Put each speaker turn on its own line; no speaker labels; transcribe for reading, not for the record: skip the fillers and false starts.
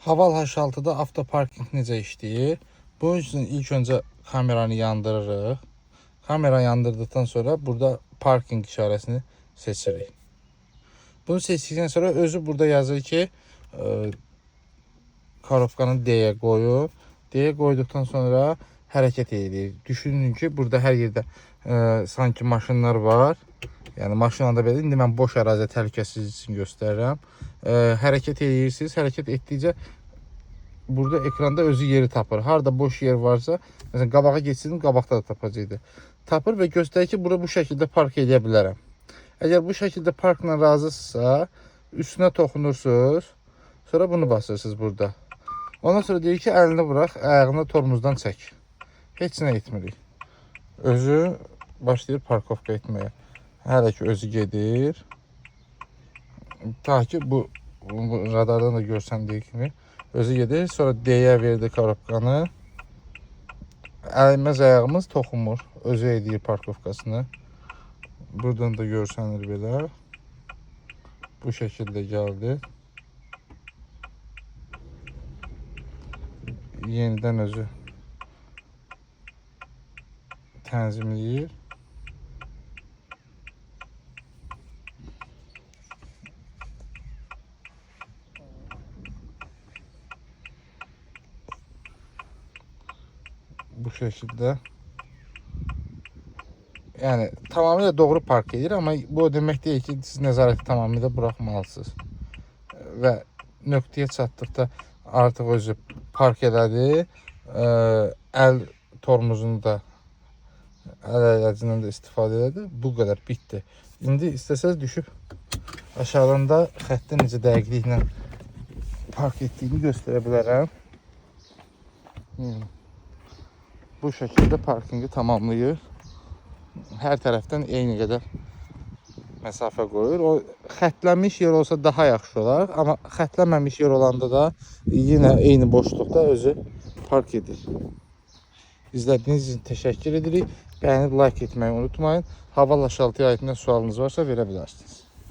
Haval H6-da avtoparking necə işləyir? Bunun üçün ilk öncə kameranı yandırırıq. Kamera yandırdıktan sonra burada parking işarəsini seçirik. Bunu seçdikdən sonra özü burada yazır ki, korobkanı D-yə qoyun. D-yə qoyduqdan sonra hərəkət edir. Düşünün ki, burada hər yerdə sanki maşınlar var. Yəni maşınlarda belə, indi mən boş ərazi təhlükəsizlik üçün göstərirəm. Hərəkət edirsiniz. Hərəkət etdikcə burada ekranda özü yeri tapır. Harada boş yer varsa, məsələn qabağa geçsiniz, qabaqda da tapacaqdır. Tapır və göstərir ki, bura bu şəkildə park edə bilərəm. Əgər bu şəkildə parkla razısınızsa, üstünə toxunursunuz. Sonra bunu basırsınız burada. Ondan sonra deyir ki, əlini burax, ayağını tormozdan çək. Heç nə etmirik. Özü başlayır parkovka etməyə. Hələ ki özü gedir. Ta ki bu radardan da görsəndiyi kimi özü gedir. Sonra D-yə verdi korobkanı. Əlimiz ayağımız toxunmur. Özü edir parkovkasını. Buradan da görsənir belə. Bu şəkildə gəldi. Yenidən özü tənzimləyir. Bu şekilde. Yani tamamıyla doğru park edir, ama bu demek değil ki siz nəzarəti tamamıyla bırakmalısınız. Ve nöqtəyə çatdıqda artıq özü park elədi. Əl tormozunu da əl əyləcindən də istifadə elədi. Bu qədər bitdi. İndi istəsəz düşüb aşağıdan da xəttə necə dəqiqliklə park etdiyini göstərə bilərəm. Bu şəkildə parkingi tamamlayır. Hər tərəfdən eyni qədər məsafə qoyur. O xətlənmiş yer olsa daha yaxşı olar, amma xətlənməmiş yer olanda da yenə eyni boşluqda özü park edir. İzlədiyiniz üçün təşəkkür edirik. Bəyənib like etməyi unutmayın. Haval H6-ya aid nə sualınız varsa verə bilərsiniz.